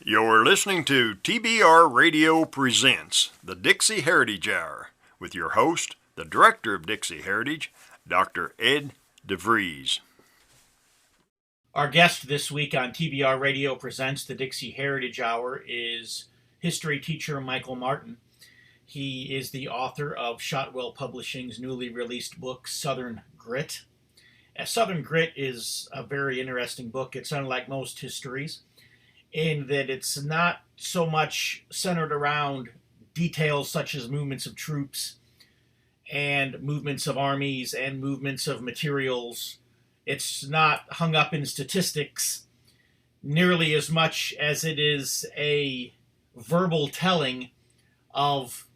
You're listening to TBR Radio Presents the Dixie Heritage Hour with your host, the Director of Dixie Heritage, Dr. Ed DeVries. Our guest this week on TBR Radio Presents the Dixie Heritage Hour is history teacher Micheal Martin. He is the author of Shotwell Publishing's newly released book, Southern Grit. Southern Grit is a very interesting book. It's unlike most histories in that it's not so much centered around details such as movements of troops and movements of armies and movements of materials. It's not hung up in statistics nearly as much as it is a verbal telling of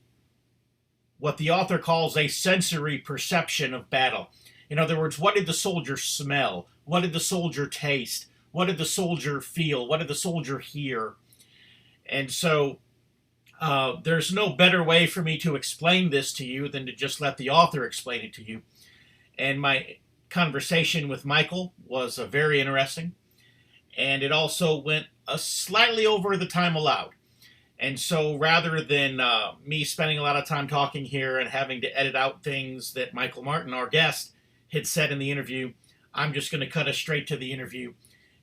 what the author calls a sensory perception of battle. In other words, what did the soldier smell? What did the soldier taste? What did the soldier feel? What did the soldier hear? And so there's no better way for me to explain this to you than to just let the author explain it to you. And my conversation with Micheal was very interesting, and it also went slightly over the time allowed. And so rather than me spending a lot of time talking here and having to edit out things that Micheal Martin, our guest, had said in the interview, I'm just going to cut us straight to the interview,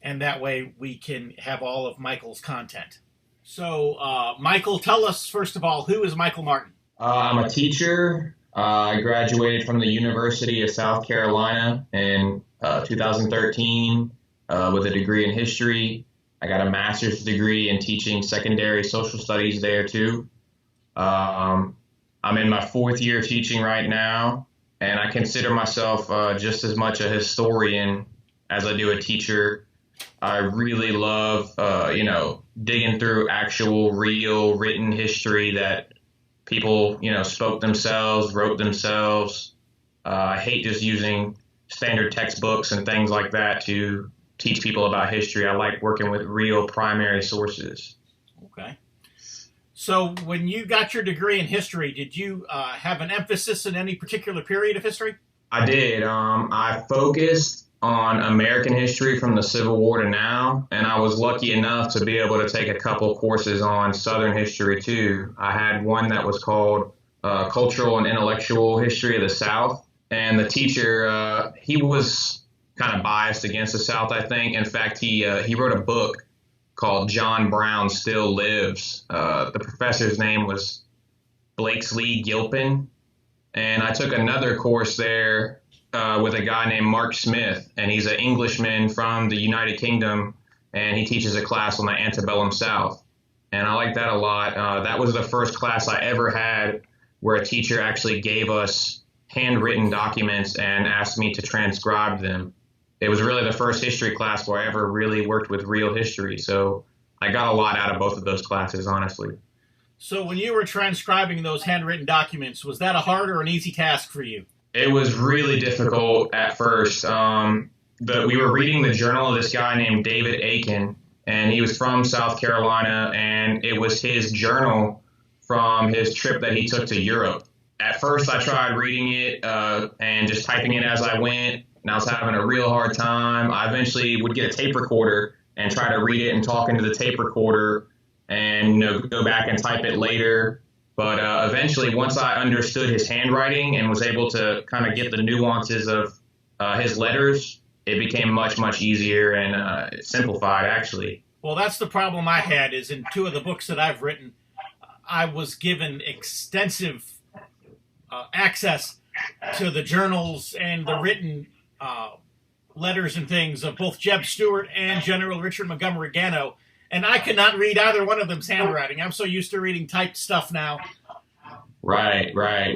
and that way we can have all of Micheal's content. So, Micheal, tell us, first of all, who is Micheal Martin? I'm a teacher. I graduated from the University of South Carolina in 2013 with a degree in history. I got a master's degree in teaching secondary social studies there, too. I'm in my fourth year of teaching right now, and I consider myself just as much a historian as I do a teacher. I really love, digging through actual, real, written history that people, spoke themselves, wrote themselves. I hate just using standard textbooks and things like that to teach people about history. I like working with real primary sources. Okay. So when you got your degree in history, did you have an emphasis in any particular period of history? I did. I focused on American history from the Civil War to now, and I was lucky enough to be able to take a couple courses on Southern history too. I had one that was called Cultural and Intellectual History of the South, and the teacher, he was kind of biased against the South, I think. In fact, he wrote a book called John Brown Still Lives. The professor's name was Blakesley Gilpin, and I took another course there with a guy named Mark Smith, and he's an Englishman from the United Kingdom, and he teaches a class on the antebellum South. And I like that a lot. That was the first class I ever had where a teacher actually gave us handwritten documents and asked me to transcribe them. It was really the first history class where I ever really worked with real history. So I got a lot out of both of those classes, honestly. So when you were transcribing those handwritten documents, was that a hard or an easy task for you? It was really difficult at first. We were reading the journal of this guy named David Aiken, and he was from South Carolina, and it was his journal from his trip that he took to Europe. At first, I tried reading it and just typing it as I went, and I was having a real hard time. I eventually would get a tape recorder and try to read it and talk into the tape recorder and go back and type it later. But eventually, once I understood his handwriting and was able to kind of get the nuances of his letters, it became much, much easier and simplified, actually. Well, that's the problem I had, is in two of the books that I've written, I was given extensive access to the journals and the written letters and things of both Jeb Stuart and General Richard Montgomery Gano, and I could not read either one of them's handwriting. I'm so used to reading typed stuff now. Right.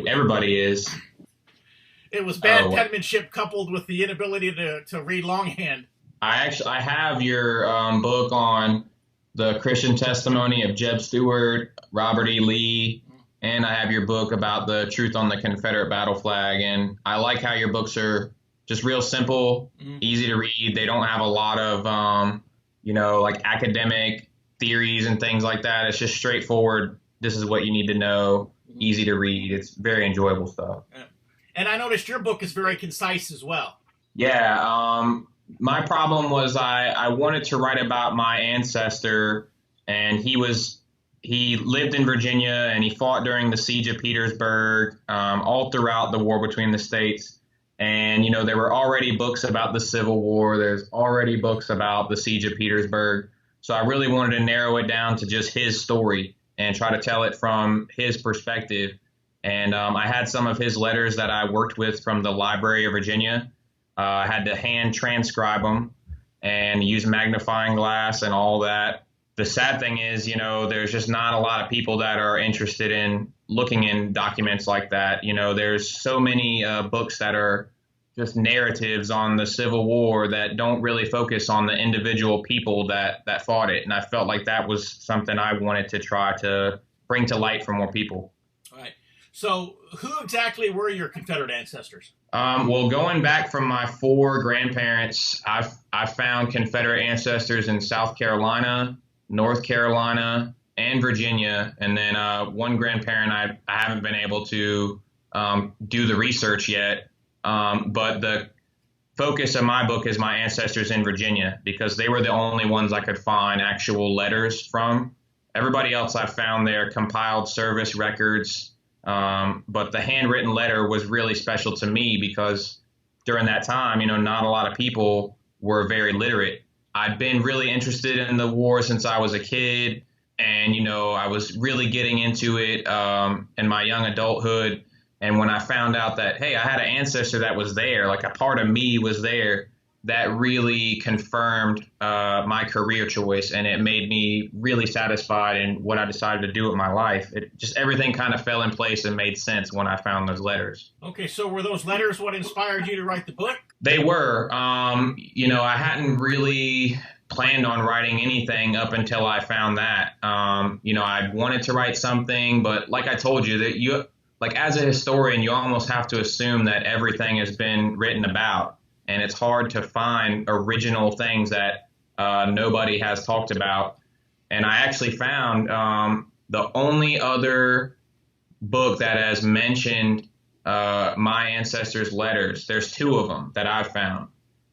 Everybody is. It was bad penmanship coupled with the inability to read longhand. I have your book on the Christian testimony of Jeb Stuart, Robert E. Lee, and I have your book about the truth on the Confederate battle flag. And I like how your books are just real simple, easy to read. They don't have a lot of, like academic theories and things like that. It's just straightforward. This is what you need to know. Easy to read. It's very enjoyable stuff. And I noticed your book is very concise as well. Yeah. My problem was I wanted to write about my ancestor and he lived in Virginia, and he fought during the siege of Petersburg, all throughout the war between the states. And, there were already books about the Civil War. There's already books about the siege of Petersburg. So I really wanted to narrow it down to just his story and try to tell it from his perspective. And I had some of his letters that I worked with from the Library of Virginia. I had to hand transcribe them and use magnifying glass and all that. The sad thing is, there's just not a lot of people that are interested in looking in documents like that. There's so many books that are just narratives on the Civil War that don't really focus on the individual people that fought it. And I felt like that was something I wanted to try to bring to light for more people. All right. So who exactly were your Confederate ancestors? Well, going back from my 4 grandparents, I found Confederate ancestors in South Carolina, North Carolina, and Virginia. And then one grandparent I haven't been able to do the research yet. But the focus of my book is my ancestors in Virginia, because they were the only ones I could find actual letters from. Everybody else I found there compiled service records. But the handwritten letter was really special to me because during that time, not a lot of people were very literate. I'd been really interested in the war since I was a kid, and, I was really getting into it in my young adulthood. And when I found out that, hey, I had an ancestor that was there, like a part of me was there, that really confirmed my career choice, and it made me really satisfied in what I decided to do with my life. Everything kind of fell in place and made sense when I found those letters. Okay, so were those letters what inspired you to write the book? They were. I hadn't really planned on writing anything up until I found that. I wanted to write something, but like I told you, that as a historian, you almost have to assume that everything has been written about. And it's hard to find original things that nobody has talked about. And I actually found the only other book that has mentioned my ancestors' letters. There's 2 of them that I've found.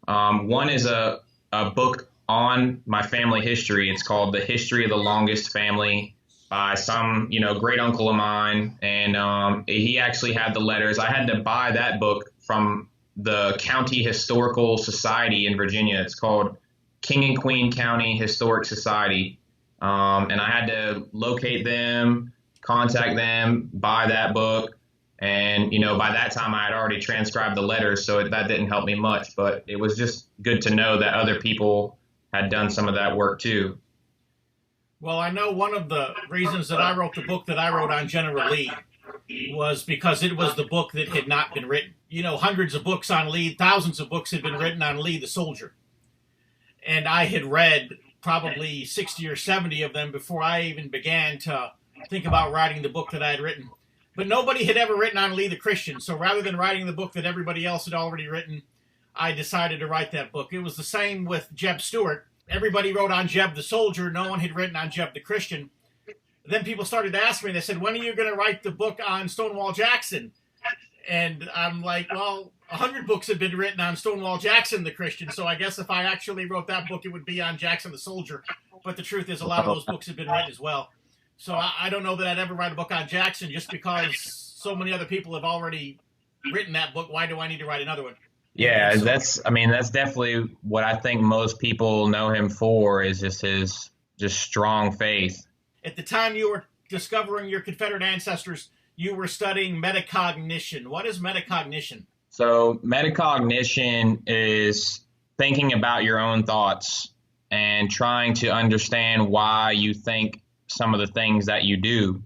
One is a book on my family history. It's called The History of the Longest Family by some, great uncle of mine. And he actually had the letters. I had to buy that book from the County Historical Society in Virginia. It's called King and Queen County Historic Society. And I had to locate them, contact them, buy that book. And, by that time I had already transcribed the letters, so that didn't help me much. But it was just good to know that other people had done some of that work too. Well, I know one of the reasons that I wrote the book that I wrote on General Lee was because it was the book that had not been written. Hundreds of books on Lee, thousands of books had been written on Lee the soldier. And I had read probably 60 or 70 of them before I even began to think about writing the book that I had written. But nobody had ever written on Lee the Christian. So rather than writing the book that everybody else had already written, I decided to write that book. It was the same with Jeb Stuart. Everybody wrote on Jeb the soldier. No one had written on Jeb the Christian. Then people started to ask me, they said, when are you going to write the book on Stonewall Jackson? And I'm like, well, 100 books have been written on Stonewall Jackson the Christian, so I guess if I actually wrote that book, it would be on Jackson the soldier. But the truth is, a lot of those books have been written as well. So I don't know that I'd ever write a book on Jackson just because so many other people have already written that book. Why do I need to write another one? Yeah, that's definitely what I think most people know him for, is just his strong faith. At the time you were discovering your Confederate ancestors, you were studying metacognition. What is metacognition? So metacognition is thinking about your own thoughts and trying to understand why you think some of the things that you do.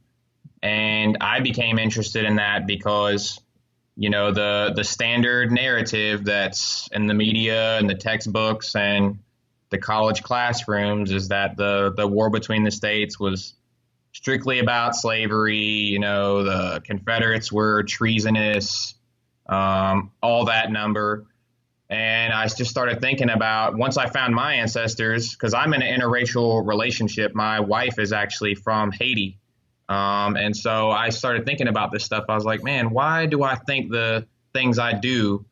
And I became interested in that because, the standard narrative that's in the media and the textbooks and the college classrooms is that the war between the states was strictly about slavery. The Confederates were treasonous, all that number. And I just started thinking about, once I found my ancestors, because I'm in an interracial relationship. My wife is actually from Haiti. And so I started thinking about this stuff. I was like, man, why do I think the things I do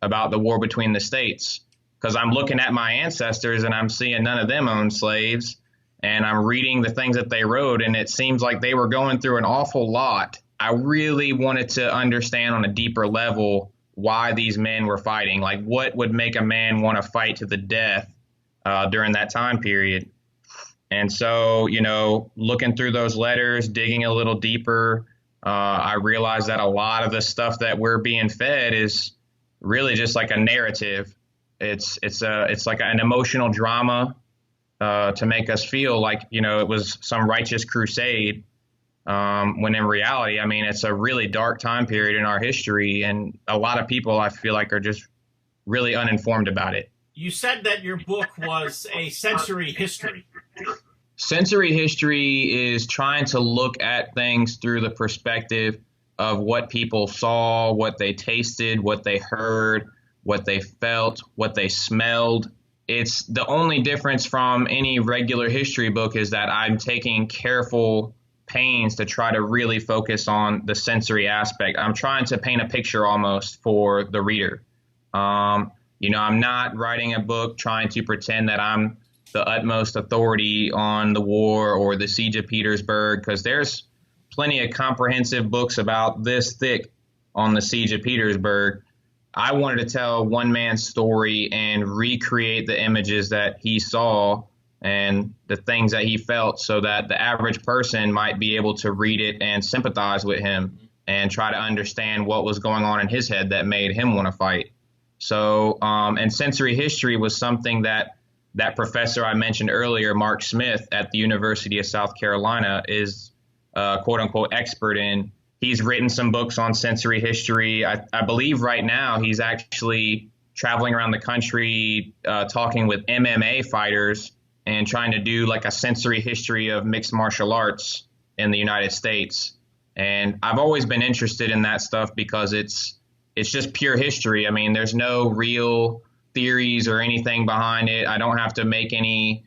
about the war between the states? Because I'm looking at my ancestors and I'm seeing none of them owned slaves. and I'm reading the things that they wrote, and it seems like they were going through an awful lot. I really wanted to understand on a deeper level why these men were fighting, like what would make a man want to fight to the death during that time period. And so, looking through those letters, digging a little deeper, I realized that a lot of the stuff that we're being fed is really just like a narrative. It's like an emotional drama to make us feel like, it was some righteous crusade. When in reality, I mean, it's a really dark time period in our history. And a lot of people, I feel like, are just really uninformed about it. You said that your book was a sensory history. Sensory history is trying to look at things through the perspective of what people saw, what they tasted, what they heard, what they felt, what they smelled. It's the only difference from any regular history book is that I'm taking careful pains to try to really focus on the sensory aspect. I'm trying to paint a picture almost for the reader. I'm not writing a book trying to pretend that I'm the utmost authority on the war or the siege of Petersburg, because there's plenty of comprehensive books about this thick on the siege of Petersburg. I wanted to tell one man's story and recreate the images that he saw and the things that he felt so that the average person might be able to read it and sympathize with him and try to understand what was going on in his head that made him want to fight. So, and sensory history was something that professor I mentioned earlier, Mark Smith at the University of South Carolina, is quote unquote expert in. He's written some books on sensory history. I believe right now he's actually traveling around the country talking with MMA fighters and trying to do like a sensory history of mixed martial arts in the United States. And I've always been interested in that stuff because it's just pure history. I mean, there's no real theories or anything behind it. I don't have to make any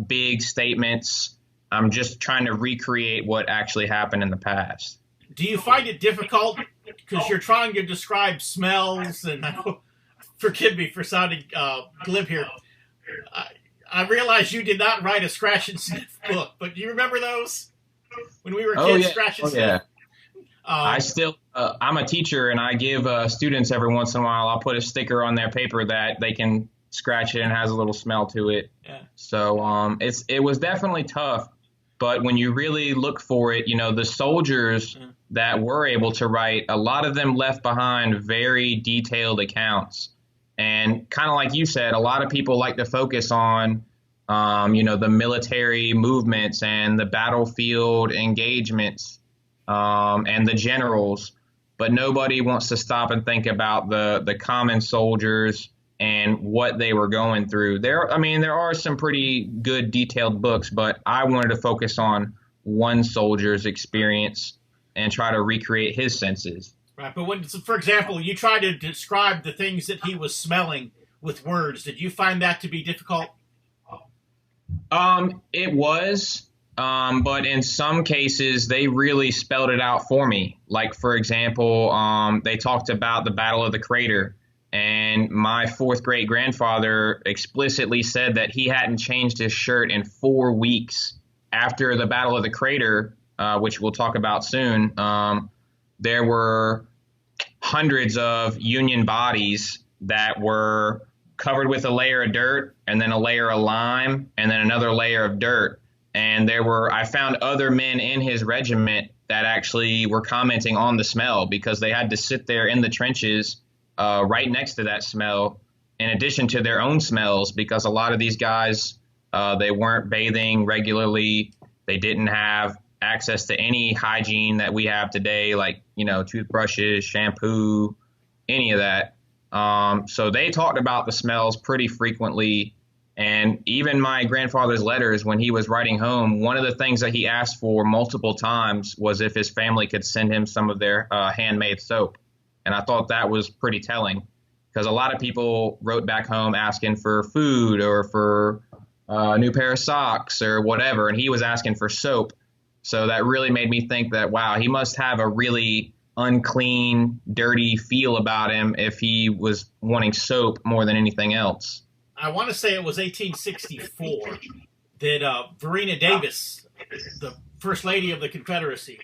big statements. I'm just trying to recreate what actually happened in the past. Do you find it difficult because you're trying to describe smells? And forgive me for sounding glib here. I realize you did not write a scratch and sniff book, but do you remember those when we were kids? Scratch and sniff. Yeah. I'm a teacher, and I give students every once in a while, I'll put a sticker on their paper that they can scratch it and has a little smell to it. Yeah. So it was definitely tough. But when you really look for it, the soldiers that were able to write, a lot of them left behind very detailed accounts. And kind of like you said, a lot of people like to focus on, the military movements and the battlefield engagements and the generals. But nobody wants to stop and think about the common soldiers and what they were going through. There are some pretty good detailed books, but I wanted to focus on one soldier's experience and try to recreate his senses. Right, but when, for example, you try to describe the things that he was smelling with words, did you find that to be difficult? It was, but in some cases, they really spelled it out for me. Like, for example, they talked about the Battle of the Crater, and my fourth great grandfather explicitly said that he hadn't changed his shirt in 4 weeks after the Battle of the Crater, which we'll talk about soon. There were hundreds of Union bodies that were covered with a layer of dirt and then a layer of lime and then another layer of dirt. And I found other men in his regiment that actually were commenting on the smell because they had to sit there in the trenches right next to that smell, in addition to their own smells, because a lot of these guys, they weren't bathing regularly. They didn't have access to any hygiene that we have today, like, toothbrushes, shampoo, any of that. So they talked about the smells pretty frequently. And even my grandfather's letters, when he was writing home, one of the things that he asked for multiple times was if his family could send him some of their handmade soap. And I thought that was pretty telling because a lot of people wrote back home asking for food or for a new pair of socks or whatever. And he was asking for soap. So that really made me think that, wow, he must have a really unclean, dirty feel about him if he was wanting soap more than anything else. I want to say it was 1864 that Verena Davis, the First Lady of the Confederacy,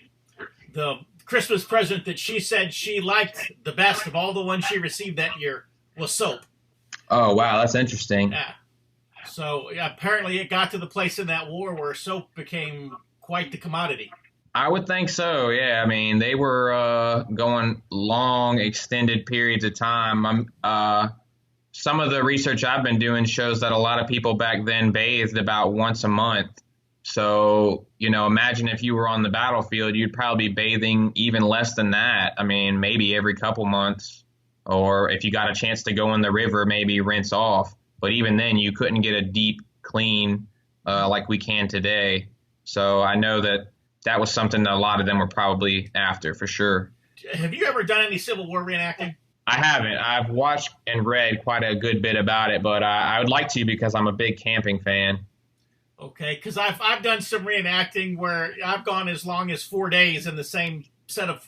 the Christmas present that she said she liked the best of all the ones she received that year was soap. Oh, wow, that's interesting. Yeah. So apparently it got to the place in that war where soap became quite the commodity. I would think so, yeah. I mean, they were going long, extended periods of time. Some of the research I've been doing shows that a lot of people back then bathed about once a month. So, imagine if you were on the battlefield, you'd probably be bathing even less than that. I mean, maybe every couple months. Or if you got a chance to go in the river, maybe rinse off. But even then, you couldn't get a deep clean like we can today. So I know that was something that a lot of them were probably after, for sure. Have you ever done any Civil War reenacting? I haven't. I've watched and read quite a good bit about it, but I would like to because I'm a big camping fan. Okay, because I've done some reenacting where I've gone as long as 4 days in the same set of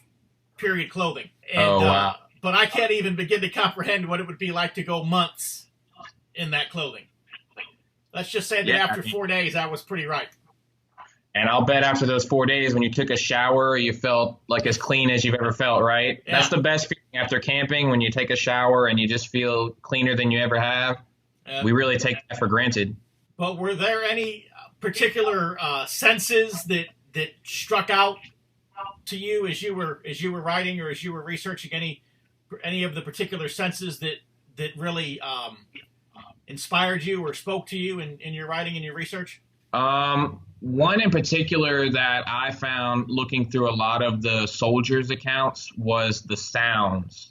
period clothing. And, oh, wow. But I can't even begin to comprehend what it would be like to go months in that clothing. Let's just say that after 4 days, I was pretty ripe. And I'll bet after those 4 days, when you took a shower, you felt like as clean as you've ever felt, right? Yeah. That's the best feeling after camping, when you take a shower and you just feel cleaner than you ever have. We really take that for granted. But were there any particular senses that struck out to you as you were writing or as you were researching? Any of the particular senses that really inspired you or spoke to you in your writing and your research? One in particular that I found looking through a lot of the soldiers' accounts was the sounds.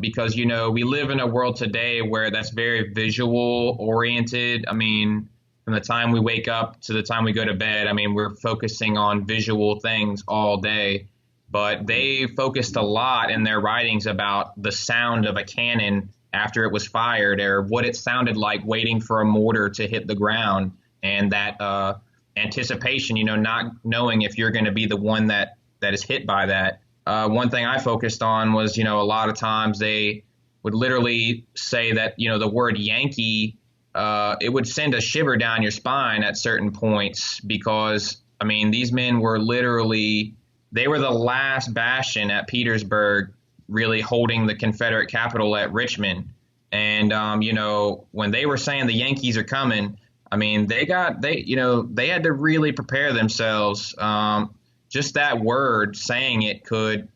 Because, we live in a world today where that's very visual oriented. I mean, from the time we wake up to the time we go to bed, I mean, we're focusing on visual things all day. But they focused a lot in their writings about the sound of a cannon after it was fired, or what it sounded like waiting for a mortar to hit the ground, and that anticipation, not knowing if you're going to be the one that is hit by that. One thing I focused on was, a lot of times they would literally say that, the word Yankee, it would send a shiver down your spine at certain points because, I mean, these men were literally, they were the last bastion at Petersburg, really holding the Confederate capital at Richmond. And, when they were saying the Yankees are coming, I mean, they had to really prepare themselves. Just that word, saying it could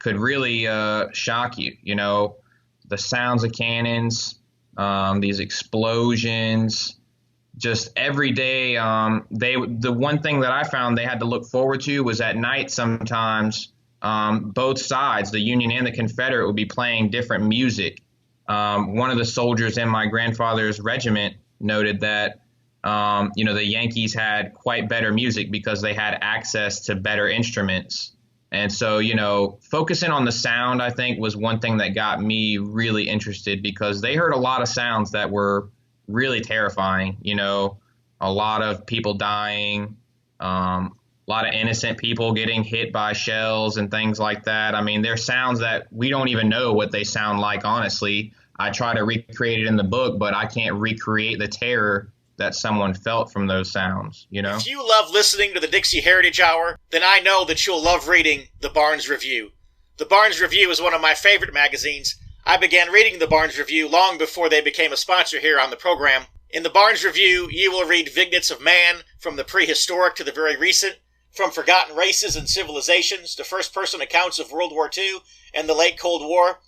really shock you. The sounds of cannons, these explosions, just every day. The one thing that I found they had to look forward to was at night sometimes. Both sides, the Union and the Confederate, would be playing different music. One of the soldiers in my grandfather's regiment noted that, the Yankees had quite better music because they had access to better instruments. And so, focusing on the sound, I think, was one thing that got me really interested because they heard a lot of sounds that were really terrifying. A lot of people dying, a lot of innocent people getting hit by shells and things like that. I mean, there's sounds that we don't even know what they sound like, honestly. I try to recreate it in the book, but I can't recreate the terror that someone felt from those sounds, If you love listening to the Dixie Heritage Hour, then I know that you'll love reading the Barnes Review. The Barnes Review is one of my favorite magazines. I began reading the Barnes Review long before they became a sponsor here on the program. In the Barnes Review, you will read vignettes of man, from the prehistoric to the very recent, from forgotten races and civilizations to first-person accounts of World War II and the late Cold War.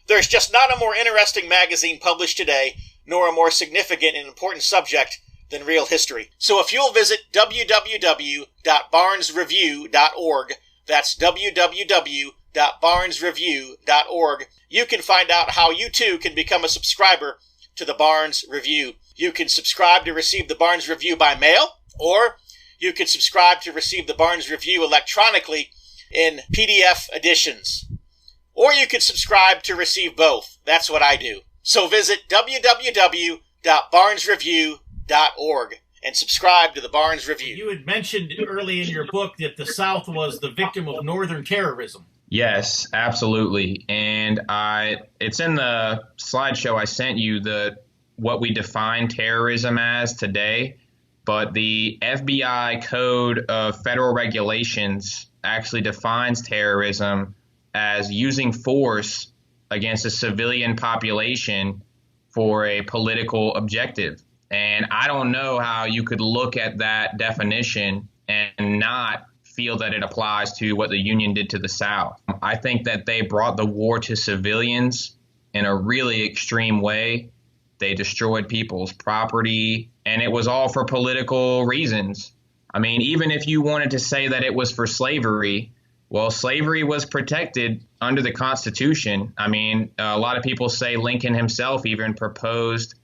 There's just not a more interesting magazine published today, nor a more significant and important subject than real history. So if you'll visit www.barnesreview.org, that's www.barnesreview.org, you can find out how you too can become a subscriber to the Barnes Review. You can subscribe to receive the Barnes Review by mail, or you can subscribe to receive the Barnes Review electronically in PDF editions. Or you can subscribe to receive both. That's what I do. So visit www.barnesreview.org and subscribe to the Barnes Review. You had mentioned early in your book that the South was the victim of Northern terrorism. Yes, absolutely. And it's in the slideshow I sent you, what we define terrorism as today. but the FBI Code of Federal Regulations actually defines terrorism as using force against a civilian population for a political objective. And I don't know how you could look at that definition and not feel that it applies to what the Union did to the South. I think that they brought the war to civilians in a really extreme way. They destroyed people's property, and it was all for political reasons. I mean, even if you wanted to say that it was for slavery, well, slavery was protected under the Constitution. I mean, a lot of people say Lincoln himself even proposed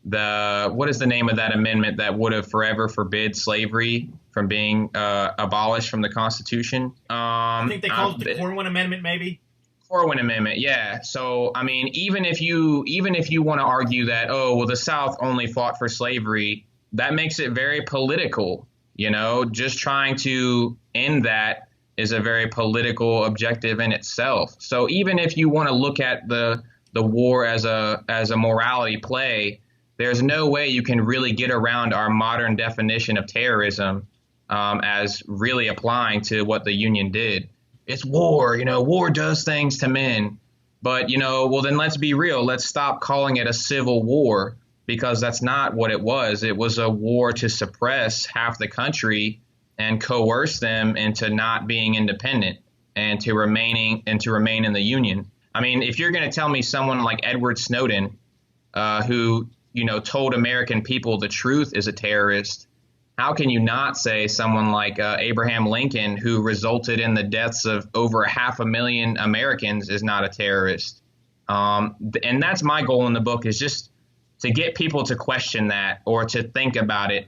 what is the name of that amendment that would have forever forbid slavery from being abolished from the Constitution? I think they called it the Corwin Amendment, maybe. Corwin Amendment, yeah. So, I mean, even if you want to argue that, oh, well, the South only fought for slavery, that makes it very political. You know, just trying to end that is a very political objective in itself. So even if you want to look at the war as a morality play, there's no way you can really get around our modern definition of terrorism as really applying to what the Union did. It's war, war does things to men. But, well, then let's be real. Let's stop calling it a civil war, because that's not what it was. It was a war to suppress half the country and coerce them into not being independent and to remain in the Union. I mean, if you're going to tell me someone like Edward Snowden, who told American people the truth, is a terrorist, how can you not say someone like Abraham Lincoln, who resulted in the deaths of over 500,000 Americans, is not a terrorist? And that's my goal in the book, is just to get people to question that or to think about it.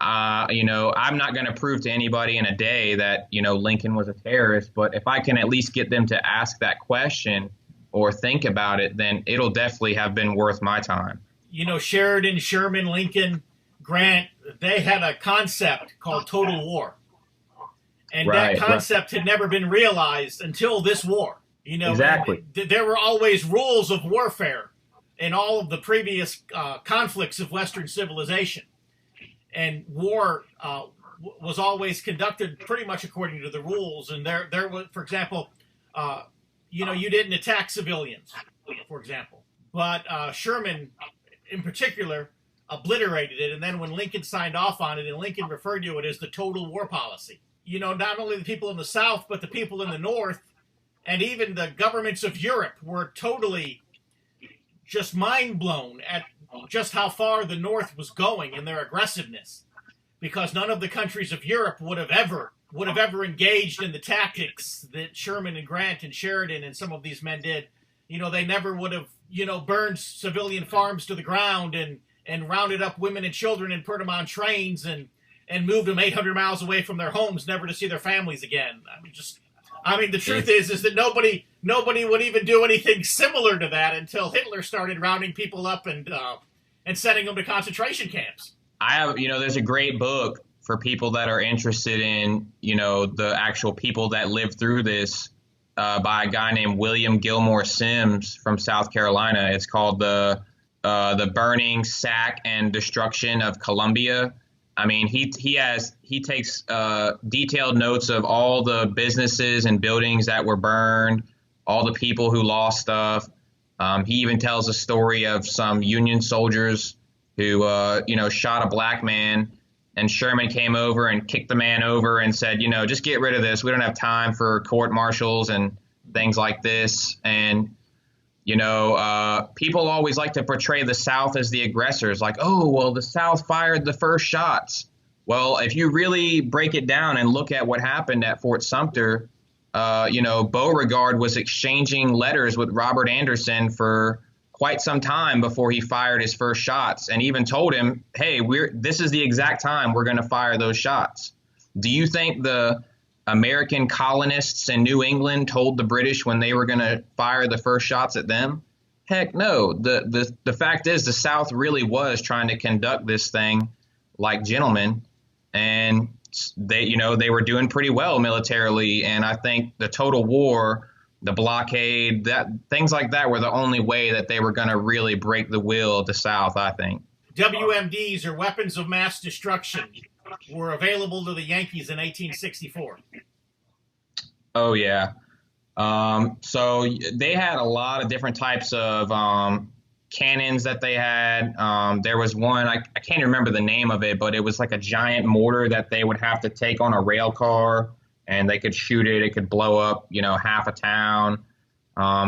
I'm not going to prove to anybody in a day that, Lincoln was a terrorist, but if I can at least get them to ask that question or think about it, then it'll definitely have been worth my time. Sheridan, Sherman, Lincoln, Grant, they had a concept called total war. And that concept had never been realized until this war. Exactly. There were always rules of warfare in all of the previous conflicts of Western civilization. And war was always conducted pretty much according to the rules. And there was, for example, you didn't attack civilians, for example. But Sherman, in particular, obliterated it. And then when Lincoln signed off on it, and Lincoln referred to it as the total war policy. Not only the people in the South, but the people in the North, and even the governments of Europe were totally just mind blown at just how far the North was going in their aggressiveness, because none of the countries of Europe would have ever engaged in the tactics that Sherman and Grant and Sheridan and some of these men did. They never would have, burned civilian farms to the ground and rounded up women and children and put them on trains and moved them 800 miles away from their homes, never to see their families again. The truth is that nobody would even do anything similar to that until Hitler started rounding people up and sending them to concentration camps. There's a great book for people that are interested in, the actual people that lived through this, by a guy named William Gilmore Simms from South Carolina. It's called the Burning, Sack, and Destruction of Columbia. I mean, he takes detailed notes of all the businesses and buildings that were burned, all the people who lost stuff. He even tells a story of some Union soldiers who, shot a black man, and Sherman came over and kicked the man over and said, just get rid of this. We don't have time for court martials and things like this. And people always like to portray the South as the aggressors, like, oh, well, the South fired the first shots. Well, if you really break it down and look at what happened at Fort Sumter, Beauregard was exchanging letters with Robert Anderson for quite some time before he fired his first shots, and even told him, hey, this is the exact time we're going to fire those shots. Do you think the American colonists in New England told the British when they were going to fire the first shots at them? Heck no. The fact is, the South really was trying to conduct this thing like gentlemen, and they were doing pretty well militarily. And I think the total war, the blockade, things like that were the only way that they were going to really break the will of the South, I think. WMDs, or weapons of mass destruction, were available to the Yankees in 1864? Oh, yeah. So they had a lot of different types of cannons that they had. There was one, I can't remember the name of it, but it was like a giant mortar that they would have to take on a rail car, and they could shoot it. It could blow up, half a town.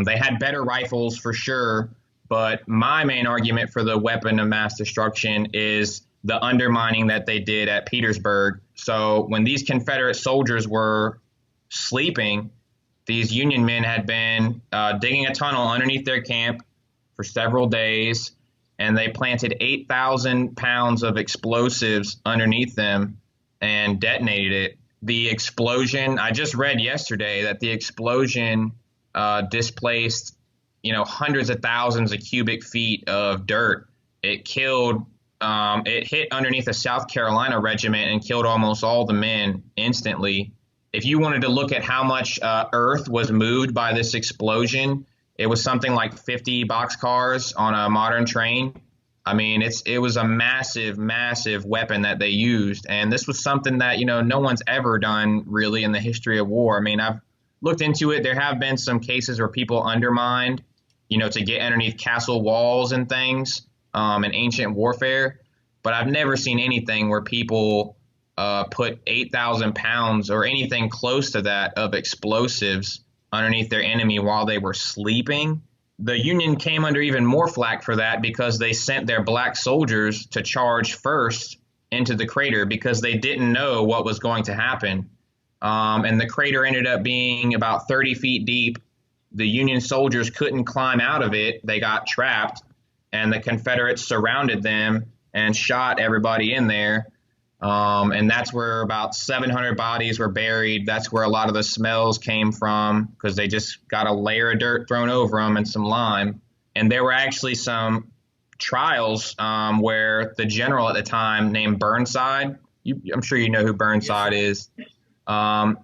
They had better rifles for sure, but my main argument for the weapon of mass destruction is the undermining that they did at Petersburg. So when these Confederate soldiers were sleeping, these Union men had been digging a tunnel underneath their camp for several days, and they planted 8,000 pounds of explosives underneath them and detonated it. The explosion, I just read yesterday that the explosion displaced, hundreds of thousands of cubic feet of dirt. It killed, it hit underneath a South Carolina regiment and killed almost all the men instantly. If you wanted to look at how much earth was moved by this explosion, it was something like 50 boxcars on a modern train. I mean, it was a massive, massive weapon that they used. And this was something that, no one's ever done really in the history of war. I mean, I've looked into it. There have been some cases where people undermined, to get underneath castle walls and things in ancient warfare. But I've never seen anything where people put 8,000 pounds or anything close to that of explosives underneath their enemy while they were sleeping. The Union came under even more flack for that because they sent their black soldiers to charge first into the crater because they didn't know what was going to happen. And the crater ended up being about 30 feet deep. The Union soldiers couldn't climb out of it. They got trapped, and the Confederates surrounded them and shot everybody in there. And that's where about 700 bodies were buried. That's where a lot of the smells came from because they just got a layer of dirt thrown over them and some lime. And there were actually some trials where the general at the time named Burnside, I'm sure you know who Burnside is.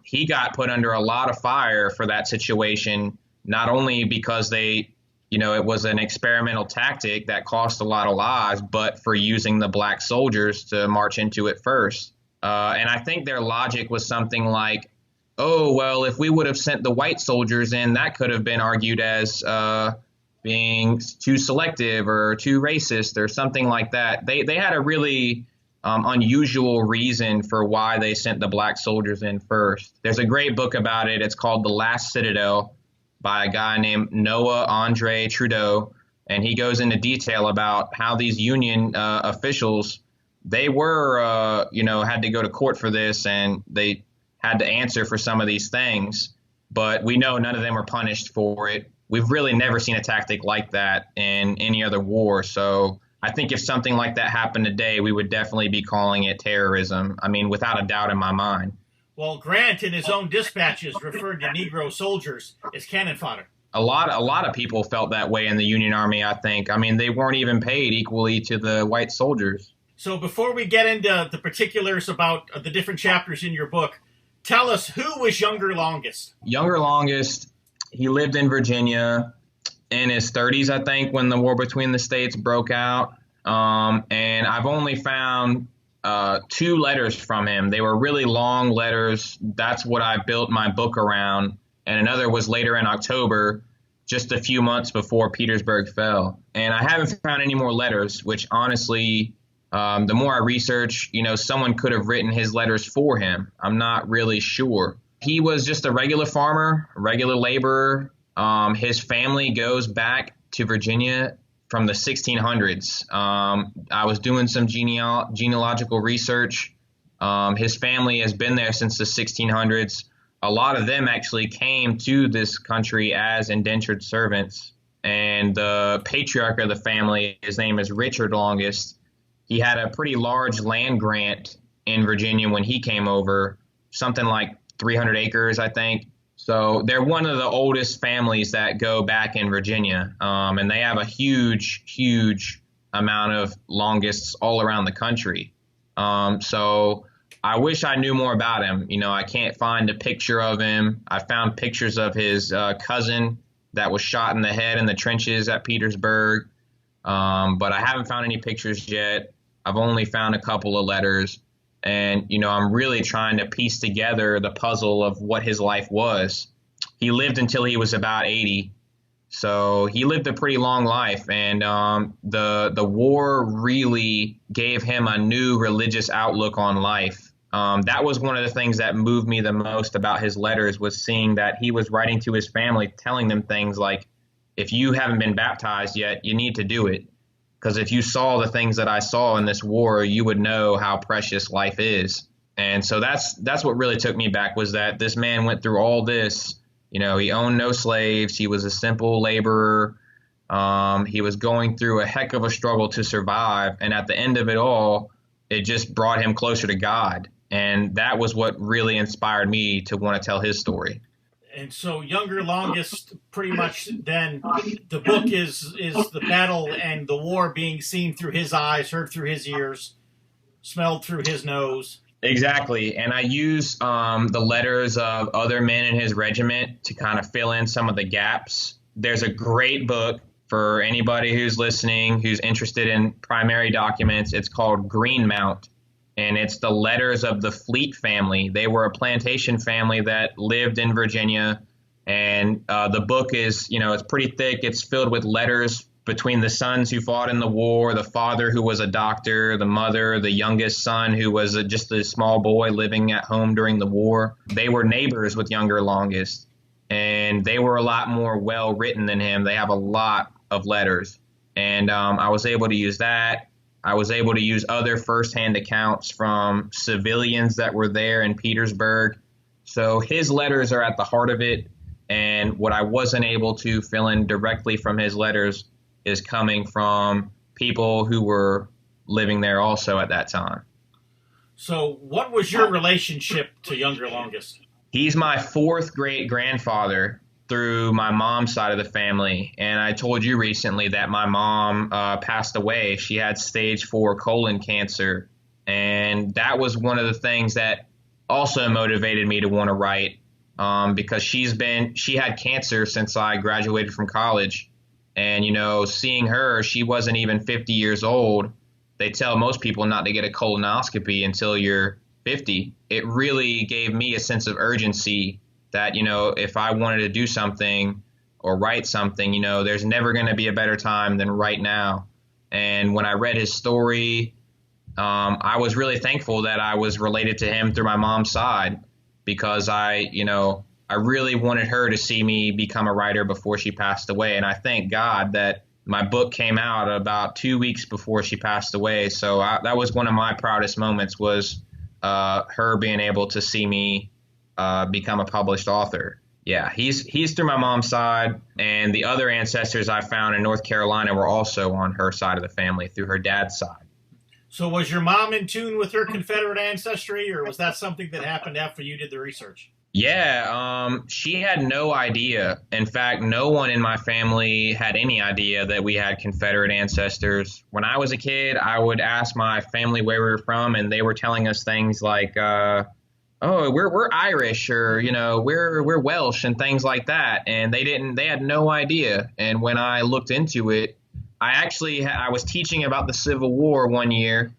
He got put under a lot of fire for that situation, not only because it was an experimental tactic that cost a lot of lives, but for using the black soldiers to march into it first. And I think their logic was something like, oh, well, if we would have sent the white soldiers in, that could have been argued as being too selective or too racist or something like that. They had a really unusual reason for why they sent the black soldiers in first. There's a great book about it. It's called The Last Citadel by a guy named Noah Andre Trudeau, and he goes into detail about how these Union officials, they were, had to go to court for this, and they had to answer for some of these things, but we know none of them were punished for it. We've really never seen a tactic like that in any other war, so I think if something like that happened today, we would definitely be calling it terrorism. I mean, without a doubt in my mind. Well, Grant, in his own dispatches, referred to Negro soldiers as cannon fodder. A lot of people felt that way in the Union Army, I think. I mean, they weren't even paid equally to the white soldiers. So before we get into the particulars about the different chapters in your book, tell us, who was Younger Longest? Younger Longest, he lived in Virginia in his 30s, I think, when the war between the states broke out. And I've only found 2 letters from him. They were really long letters. That's what I built my book around. And another was later in October, just a few months before Petersburg fell. And I haven't found any more letters, which honestly, the more I research, someone could have written his letters for him. I'm not really sure. He was just a regular farmer, a regular laborer. His family goes back to Virginia from the 1600s. I was doing some genealogical research. His family has been there since the 1600s. A lot of them actually came to this country as indentured servants. And the patriarch of the family, his name is Richard Longest. He had a pretty large land grant in Virginia when he came over, something like 300 acres, I think. So they're one of the oldest families that go back in Virginia, and they have a huge, huge amount of Longists all around the country. So I wish I knew more about him. I can't find a picture of him. I found pictures of his cousin that was shot in the head in the trenches at Petersburg. But I haven't found any pictures yet. I've only found a couple of letters. And, I'm really trying to piece together the puzzle of what his life was. He lived until he was about 80. So he lived a pretty long life. And the war really gave him a new religious outlook on life. That was one of the things that moved me the most about his letters, was seeing that he was writing to his family, telling them things like, if you haven't been baptized yet, you need to do it. Because if you saw the things that I saw in this war, you would know how precious life is. And so that's what really took me back, was that this man went through all this. He owned no slaves. He was a simple laborer. He was going through a heck of a struggle to survive. And at the end of it all, it just brought him closer to God. And that was what really inspired me to want to tell his story. And so Younger Longest, pretty much then the book is the battle and the war being seen through his eyes, heard through his ears, smelled through his nose. Exactly. And I use the letters of other men in his regiment to kind of fill in some of the gaps. There's a great book for anybody who's listening, who's interested in primary documents. It's called Greenmount. And it's the letters of the Fleet family. They were a plantation family that lived in Virginia. And the book is, it's pretty thick. It's filled with letters between the sons who fought in the war, the father who was a doctor, the mother, the youngest son who was just a small boy living at home during the war. They were neighbors with Younger Longest. And they were a lot more well written than him. They have a lot of letters. And I was able to use that. I was able to use other firsthand accounts from civilians that were there in Petersburg. So his letters are at the heart of it. And what I wasn't able to fill in directly from his letters is coming from people who were living there also at that time. So what was your relationship to Younger Longest? He's my fourth great grandfather through my mom's side of the family. And I told you recently that my mom passed away. She had stage 4 colon cancer. And that was one of the things that also motivated me to want to write, because she had cancer since I graduated from college. And, seeing her, she wasn't even 50 years old. They tell most people not to get a colonoscopy until you're 50. It really gave me a sense of urgency that, if I wanted to do something or write something, there's never going to be a better time than right now. And when I read his story, I was really thankful that I was related to him through my mom's side, because I really wanted her to see me become a writer before she passed away. And I thank God that my book came out about 2 weeks before she passed away. So that was one of my proudest moments, was her being able to see me become a published author. Yeah, he's through my mom's side, and the other ancestors I found in North Carolina were also on her side of the family through her dad's side. So was your mom in tune with her Confederate ancestry, or was that something that happened after you did the research? Yeah, she had no idea. In fact, no one in my family had any idea that we had Confederate ancestors. When I was a kid, I would ask my family where we were from, and they were telling us things like, oh, we're Irish, or, we're Welsh and things like that. And they had no idea. And when I looked into it, I was teaching about the Civil War one year,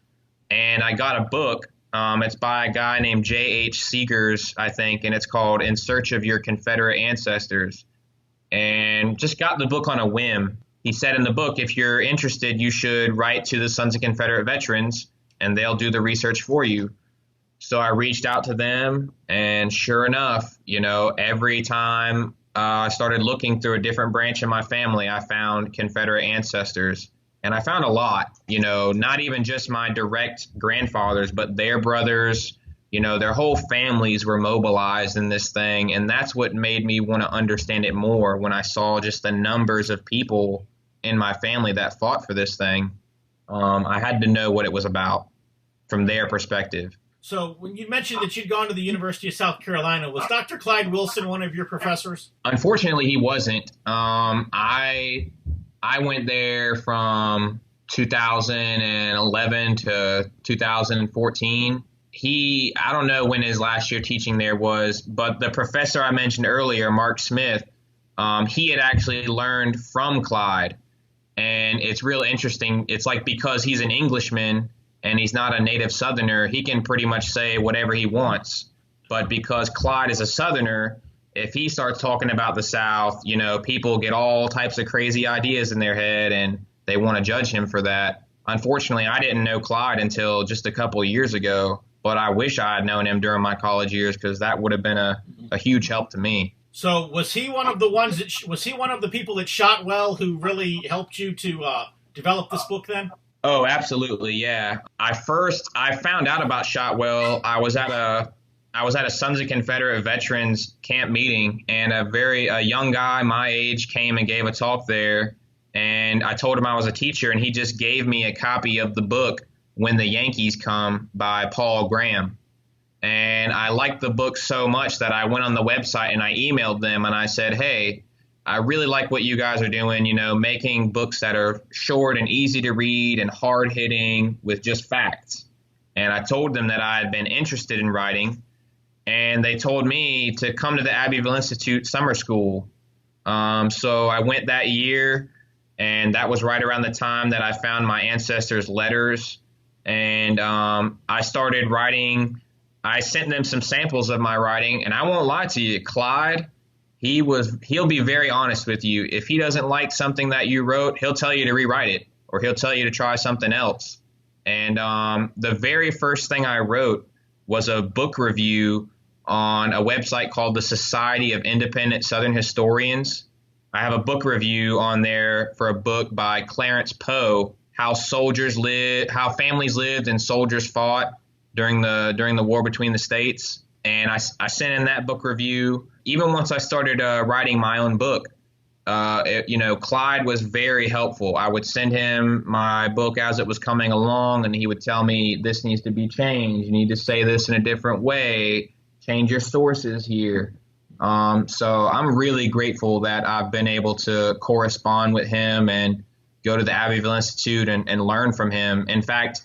and I got a book. It's by a guy named J.H. Seegers, I think, and it's called In Search of Your Confederate Ancestors. And just got the book on a whim. He said in the book, if you're interested, you should write to the Sons of Confederate Veterans, and they'll do the research for you. So I reached out to them, and sure enough, every time I started looking through a different branch of my family, I found Confederate ancestors. And I found a lot, not even just my direct grandfathers, but their brothers, their whole families were mobilized in this thing. And that's what made me want to understand it more, when I saw just the numbers of people in my family that fought for this thing. I had to know what it was about from their perspective. So when you mentioned that you'd gone to the University of South Carolina, was Dr. Clyde Wilson one of your professors? Unfortunately, he wasn't. I went there from 2011 to 2014. I don't know when his last year teaching there was, but the professor I mentioned earlier, Mark Smith, he had actually learned from Clyde. And it's real interesting. It's like because he's an Englishman and he's not a native Southerner, he can pretty much say whatever he wants. But because Clyde is a Southerner, if he starts talking about the South, people get all types of crazy ideas in their head and they want to judge him for that. Unfortunately, I didn't know Clyde until just a couple of years ago, but I wish I had known him during my college years because that would have been a huge help to me. So was he one of the people that shot well who really helped you to develop this book then? Oh, absolutely. Yeah. I found out about Shotwell. I was at a Sons of Confederate Veterans camp meeting, and a young guy my age came and gave a talk there. And I told him I was a teacher, and he just gave me a copy of the book When the Yankees Come by Paul Graham. And I liked the book so much that I went on the website and I emailed them and I said, hey, I really like what you guys are doing, making books that are short and easy to read and hard hitting with just facts. And I told them that I had been interested in writing, and they told me to come to the Abbeville Institute summer school. So I went that year, and that was right around the time that I found my ancestors' letters. And I started writing. I sent them some samples of my writing, and I won't lie to you, Clyde, he'll be very honest with you. If he doesn't like something that you wrote, he'll tell you to rewrite it, or he'll tell you to try something else. And the very first thing I wrote was a book review on a website called the Society of Independent Southern Historians. I have a book review on there for a book by Clarence Poe, how families lived and soldiers fought during the war between the states. And I sent in that book review. Even once I started writing my own book, Clyde was very helpful. I would send him my book as it was coming along, and he would tell me, this needs to be changed. You need to say this in a different way. Change your sources here. So I'm really grateful that I've been able to correspond with him and go to the Abbeville Institute and learn from him. In fact,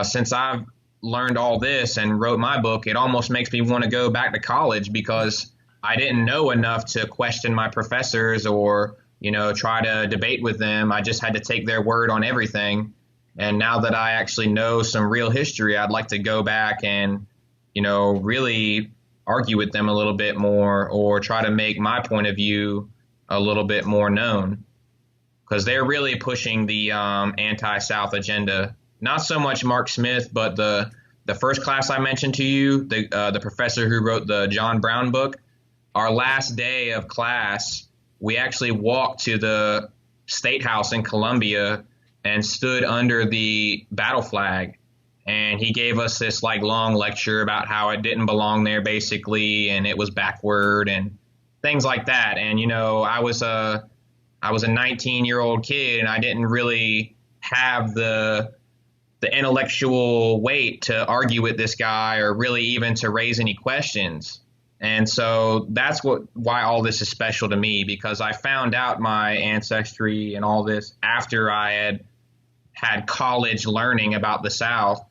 since I've learned all this and wrote my book, it almost makes me want to go back to college because I didn't know enough to question my professors or, try to debate with them. I just had to take their word on everything. And now that I actually know some real history, I'd like to go back and, really argue with them a little bit more or try to make my point of view a little bit more known, because they're really pushing the anti-South agenda. Not so much Mark Smith, but the first class I mentioned to you, the professor who wrote the John Brown book. Our last day of class, we actually walked to the State House in Columbia and stood under the battle flag. And he gave us this long lecture about how it didn't belong there, basically, and it was backward and things like that. And I was a 19-year-old kid, and I didn't really have the intellectual weight to argue with this guy or really even to raise any questions. And so that's why all this is special to me, because I found out my ancestry and all this after I had college learning about the South.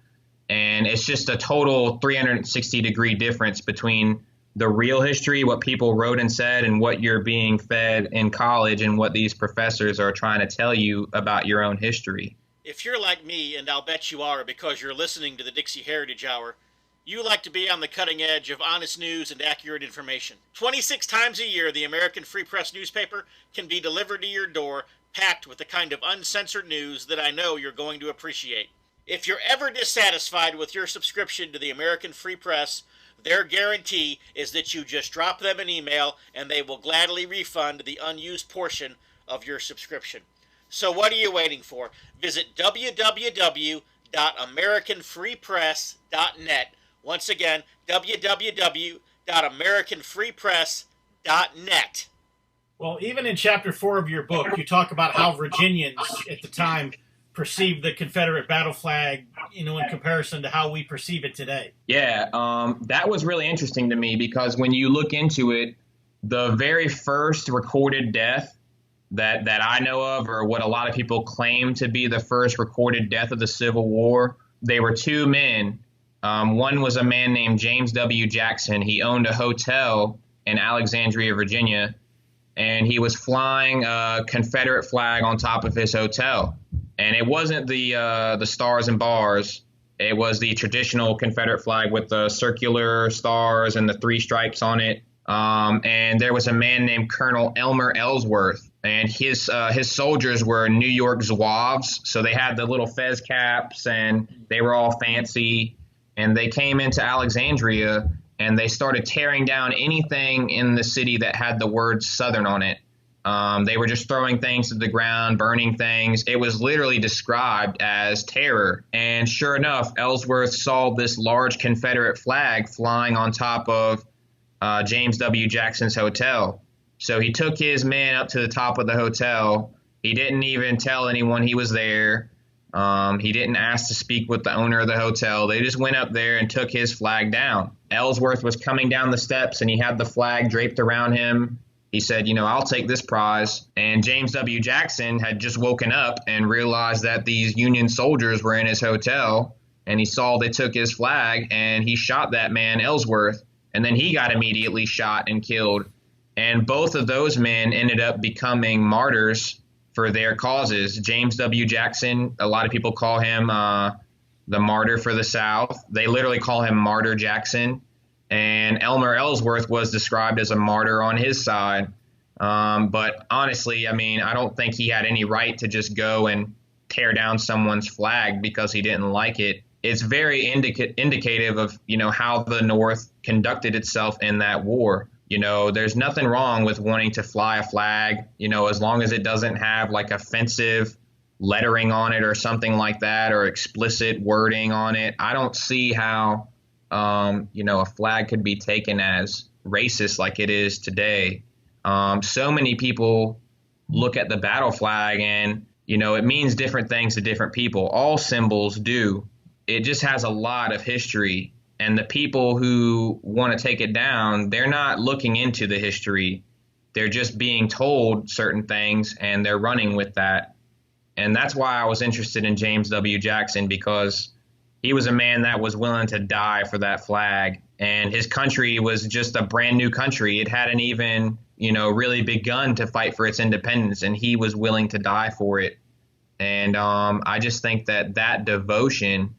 And it's just a total 360-degree difference between the real history, what people wrote and said, and what you're being fed in college and what these professors are trying to tell you about your own history. If you're like me, and I'll bet you are because you're listening to the Dixie Heritage Hour, you like to be on the cutting edge of honest news and accurate information. 26 times a year, the American Free Press newspaper can be delivered to your door, packed with the kind of uncensored news that I know you're going to appreciate. If you're ever dissatisfied with your subscription to the American Free Press, their guarantee is that you just drop them an email and they will gladly refund the unused portion of your subscription. So what are you waiting for? Visit www.americanfreepress.net. Once again, www.americanfreepress.net. Well, even in Chapter 4 of your book, you talk about how Virginians at the time perceived the Confederate battle flag, in comparison to how we perceive it today. Yeah, that was really interesting to me because when you look into it, the very first recorded death that I know of, or what a lot of people claim to be the first recorded death of the Civil War, they were two men. One was a man named James W. Jackson. He owned a hotel in Alexandria, Virginia, and he was flying a Confederate flag on top of his hotel. And it wasn't the stars and bars. It was the traditional Confederate flag with the circular stars and the 3 stripes on it. And there was a man named Colonel Elmer Ellsworth, and his soldiers were New York Zouaves. So they had the little fez caps, and they were all fancy. And they came into Alexandria, and they started tearing down anything in the city that had the word Southern on it. They were just throwing things to the ground, burning things. It was literally described as terror. And sure enough, Ellsworth saw this large Confederate flag flying on top of James W. Jackson's hotel. So he took his men up to the top of the hotel. He didn't even tell anyone he was there. He didn't ask to speak with the owner of the hotel. They just went up there and took his flag down. Ellsworth was coming down the steps, and he had the flag draped around him. He said, I'll take this prize. And James W. Jackson had just woken up and realized that these Union soldiers were in his hotel, and he saw they took his flag, and he shot that man, Ellsworth, and then he got immediately shot and killed. And both of those men ended up becoming martyrs for their causes. James W. Jackson, a lot of people call him the martyr for the South. They literally call him Martyr Jackson. And Elmer Ellsworth was described as a martyr on his side. But honestly, I don't think he had any right to just go and tear down someone's flag because he didn't like it. It's very indicative of, how the North conducted itself in that war. There's nothing wrong with wanting to fly a flag, as long as it doesn't have like offensive lettering on it or something like that, or explicit wording on it. I don't see how a flag could be taken as racist like it is today. So many people look at the battle flag and, it means different things to different people. All symbols do. It just has a lot of history. And the people who want to take it down, they're not looking into the history. They're just being told certain things, and they're running with that. And that's why I was interested in James W. Jackson, because he was a man that was willing to die for that flag. And his country was just a brand new country. It hadn't even, really begun to fight for its independence, and he was willing to die for it. And I just think that devotion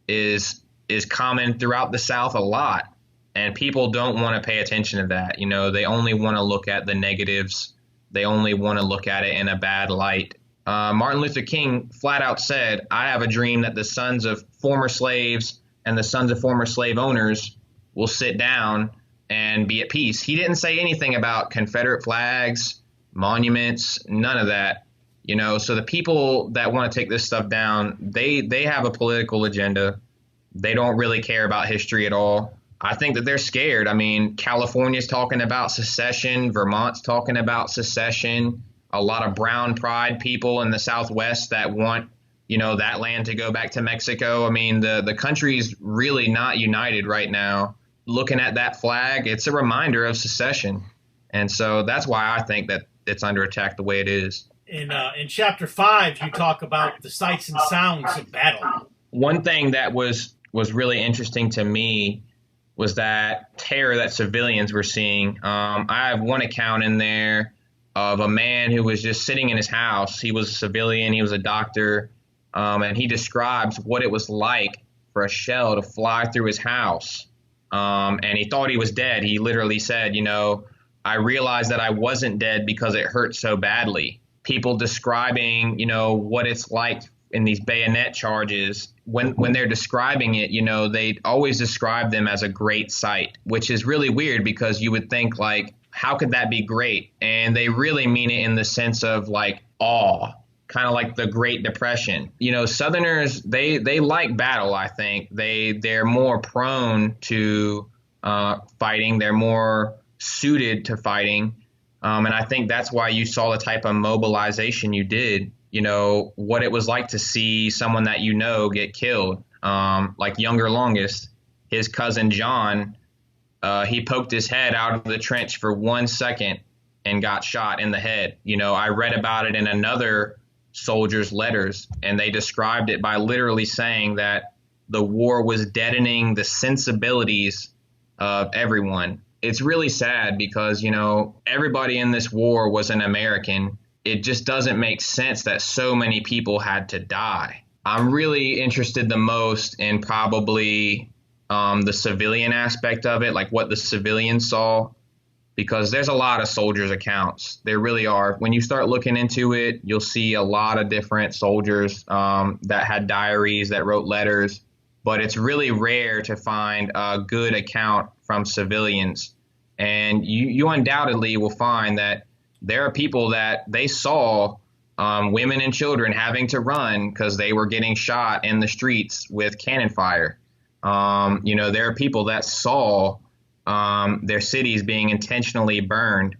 is common throughout the South a lot. And people don't want to pay attention to that. They only want to look at the negatives. They only want to look at it in a bad light. Martin Luther King flat out said, "I have a dream that the sons of former slaves and the sons of former slave owners will sit down and be at peace." He didn't say anything about Confederate flags, monuments, none of that. So the people that want to take this stuff down, they have a political agenda. They don't really care about history at all. I think that they're scared. California's talking about secession. Vermont's talking about secession. A lot of brown pride people in the Southwest that want, that land to go back to Mexico. The country's really not united right now. Looking at that flag, it's a reminder of secession. And so that's why I think that it's under attack the way it is. In Chapter 5, you talk about the sights and sounds of battle. One thing that was really interesting to me was that terror that civilians were seeing. I have one account in there of a man who was just sitting in his house. He was a civilian. He was a doctor. And he describes what it was like for a shell to fly through his house. And he thought he was dead. He literally said, I realized that I wasn't dead because it hurt so badly. People describing, what it's like in these bayonet charges. When they're describing it, they always describe them as a great sight, which is really weird because you would think like, how could that be great? And they really mean it in the sense of like awe, kind of like the Great Depression. Southerners, they like battle, I think. They're more prone to fighting. They're more suited to fighting. And I think that's why you saw the type of mobilization you did. What it was like to see someone that get killed. Like Younger Longest, his cousin John, he poked his head out of the trench for 1 second and got shot in the head. I read about it in another soldier's letters, and they described it by literally saying that the war was deadening the sensibilities of everyone. it's really sad because, everybody in this war was an American. It just doesn't make sense that so many people had to die. I'm really interested the most in probably the civilian aspect of it, like what the civilians saw, because there's a lot of soldiers' accounts. There really are. When you start looking into it, you'll see a lot of different soldiers that had diaries, that wrote letters, but it's really rare to find a good account from civilians. And you undoubtedly will find that there are people that they saw women and children having to run because they were getting shot in the streets with cannon fire. There are people that saw their cities being intentionally burned.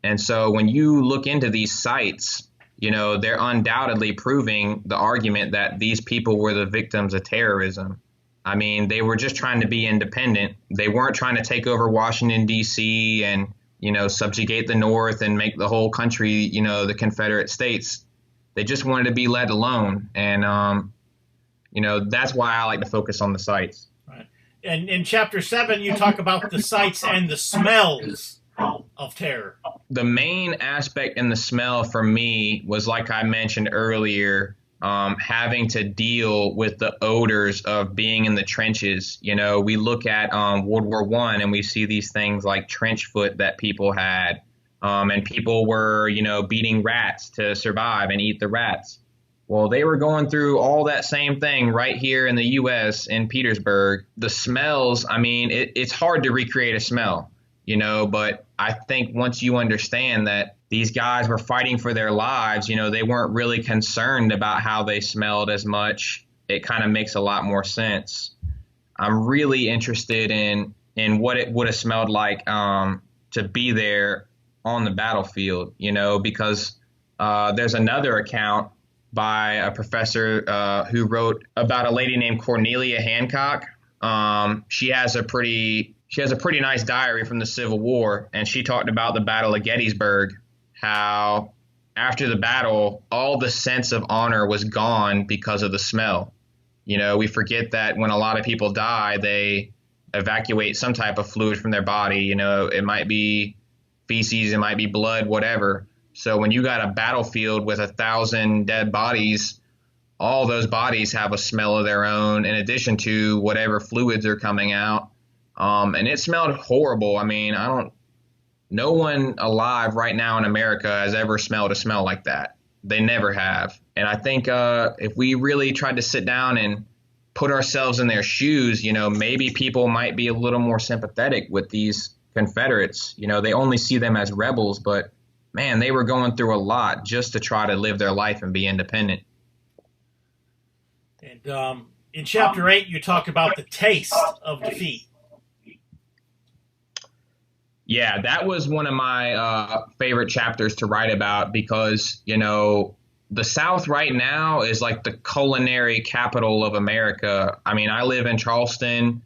And so when you look into these sites, they're undoubtedly proving the argument that these people were the victims of terrorism. I mean, they were just trying to be independent. They weren't trying to take over Washington, D.C. and, subjugate the North and make the whole country, the Confederate States. They just wanted to be let alone. And, that's why I like to focus on the sites. Right. And in Chapter 7, you talk about the sights and the smells of terror. The main aspect in the smell for me was, like I mentioned earlier, having to deal with the odors of being in the trenches. We look at World War I and we see these things like trench foot that people had, and people were, beating rats to survive and eat the rats. Well, they were going through all that same thing right here in the U.S. in Petersburg. The smells, I mean, it's hard to recreate a smell, but I think once you understand that these guys were fighting for their lives, they weren't really concerned about how they smelled as much. It kind of makes a lot more sense. I'm really interested in what it would have smelled like to be there on the battlefield, because there's another account by a professor who wrote about a lady named Cornelia Hancock. She has a pretty nice diary from the Civil War, and she talked about the Battle of Gettysburg, how after the battle, all the sense of honor was gone because of the smell. We forget that when a lot of people die, they evacuate some type of fluid from their body. It might be feces, it might be blood, whatever. So when you got a battlefield with 1,000 dead bodies, all those bodies have a smell of their own in addition to whatever fluids are coming out. And it smelled horrible. I mean, no one alive right now in America has ever smelled a smell like that. They never have. And I think if we really tried to sit down and put ourselves in their shoes, maybe people might be a little more sympathetic with these Confederates. They only see them as rebels, but man, they were going through a lot just to try to live their life and be independent. And in Chapter 8, you talk about the taste of defeat. Yeah, that was one of my favorite chapters to write about because, the South right now is like the culinary capital of America. I mean, I live in Charleston.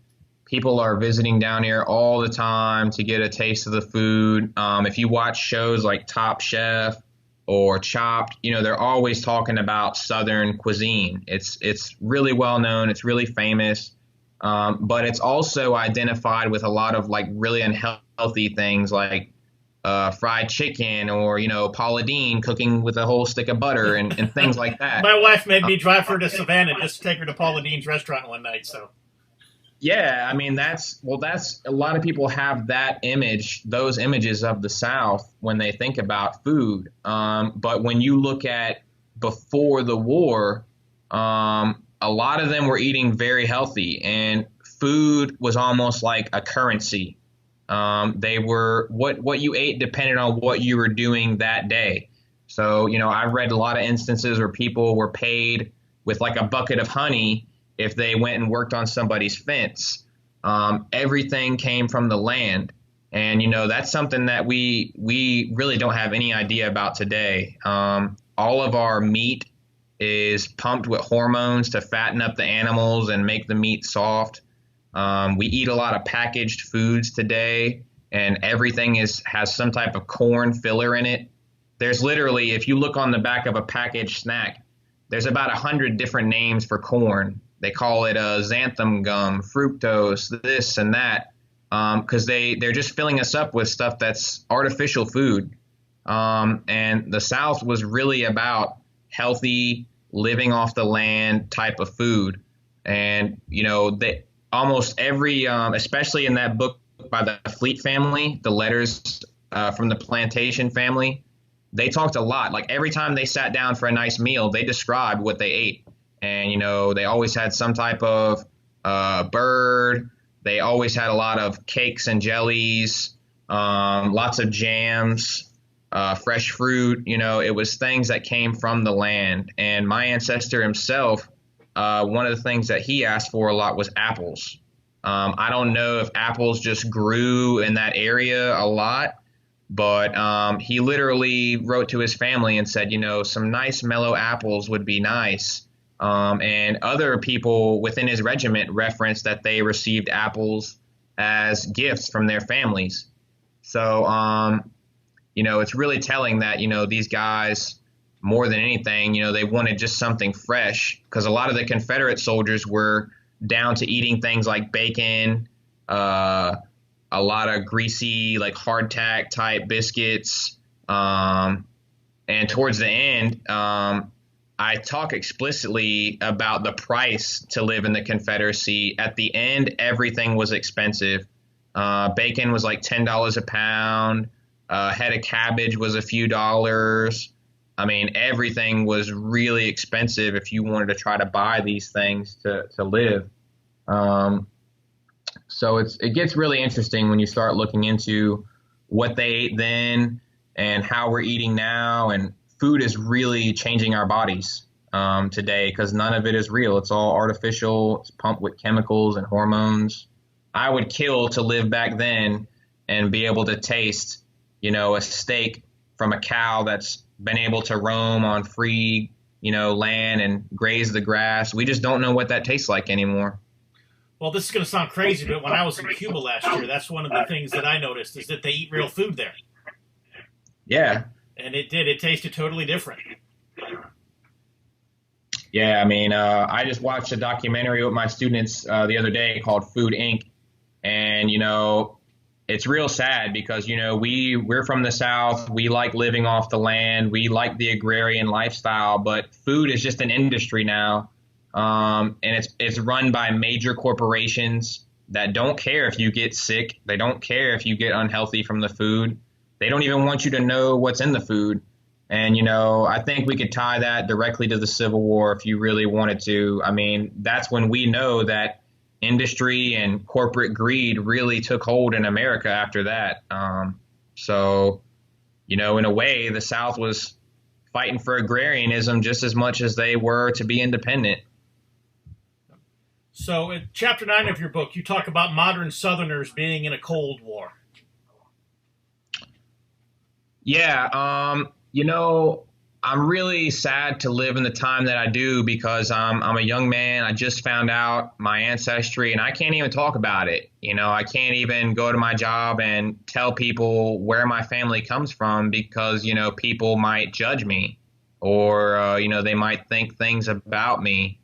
People are visiting down here all the time to get a taste of the food. If you watch shows like Top Chef or Chopped, they're always talking about Southern cuisine. It's really well known. It's really famous. But it's also identified with a lot of like really unhealthy things like fried chicken or, Paula Deen cooking with a whole stick of butter and things like that. My wife made me drive her to Savannah just to take her to Paula Deen's restaurant one night. So. Yeah, I mean, that's a lot of people have that image, those images of the South when they think about food. But when you look at before the war, a lot of them were eating very healthy, and food was almost like a currency. They were what you ate depended on what you were doing that day. So, I've read a lot of instances where people were paid with like a bucket of honey if they went and worked on somebody's fence. Everything came from the land. And, that's something that we really don't have any idea about today. All of our meat is pumped with hormones to fatten up the animals and make the meat soft. We eat a lot of packaged foods today, and everything has some type of corn filler in it. There's literally, if you look on the back of a packaged snack, there's about 100 different names for corn. They call it xanthan gum, fructose, this and that. because they're just filling us up with stuff that's artificial food. And the South was really about healthy, living off the land type of food. And, they almost every, especially in that book by the Fleet family, the letters from the plantation family, they talked a lot. Like every time they sat down for a nice meal, they described what they ate. And, they always had some type of bird. They always had a lot of cakes and jellies, lots of jams, fresh fruit. It was things that came from the land. And my ancestor himself, one of the things that he asked for a lot was apples. I don't know if apples just grew in that area a lot, but he literally wrote to his family and said, some nice mellow apples would be nice. And other people within his regiment referenced that they received apples as gifts from their families. So, it's really telling that, these guys, more than anything, they wanted just something fresh, because a lot of the Confederate soldiers were down to eating things like bacon, a lot of greasy, like hardtack type biscuits. And towards the end, I talk explicitly about the price to live in the Confederacy. At the end, everything was expensive. Bacon was like $10 a pound. A head of cabbage was a few dollars. I mean, everything was really expensive if you wanted to try to buy these things to live. So it gets really interesting when you start looking into what they ate then and how we're eating now. And food is really changing our bodies today, because none of it is real. It's all artificial. It's pumped with chemicals and hormones. I would kill to live back then and be able to taste, a steak from a cow that's been able to roam on free, land and graze the grass. We just don't know what that tastes like anymore. Well, this is going to sound crazy, but when I was in Cuba last year, that's one of the things that I noticed is that they eat real food there. Yeah. And it did. It tasted totally different. Yeah, I mean, I just watched a documentary with my students the other day called Food Inc. And, it's real sad because, we're from the South. We like living off the land. We like the agrarian lifestyle. But food is just an industry now. And it's run by major corporations that don't care if you get sick. They don't care if you get unhealthy from the food. They don't even want you to know what's in the food. And, I think we could tie that directly to the Civil War if you really wanted to. I mean, that's when we know that industry and corporate greed really took hold in America after that. So, in a way, the South was fighting for agrarianism just as much as they were to be independent. So in chapter 9 of your book, you talk about modern Southerners being in a Cold War. Yeah, I'm really sad to live in the time that I do because I'm a young man. I just found out my ancestry and I can't even talk about it. I can't even go to my job and tell people where my family comes from because, people might judge me or, they might think things about me.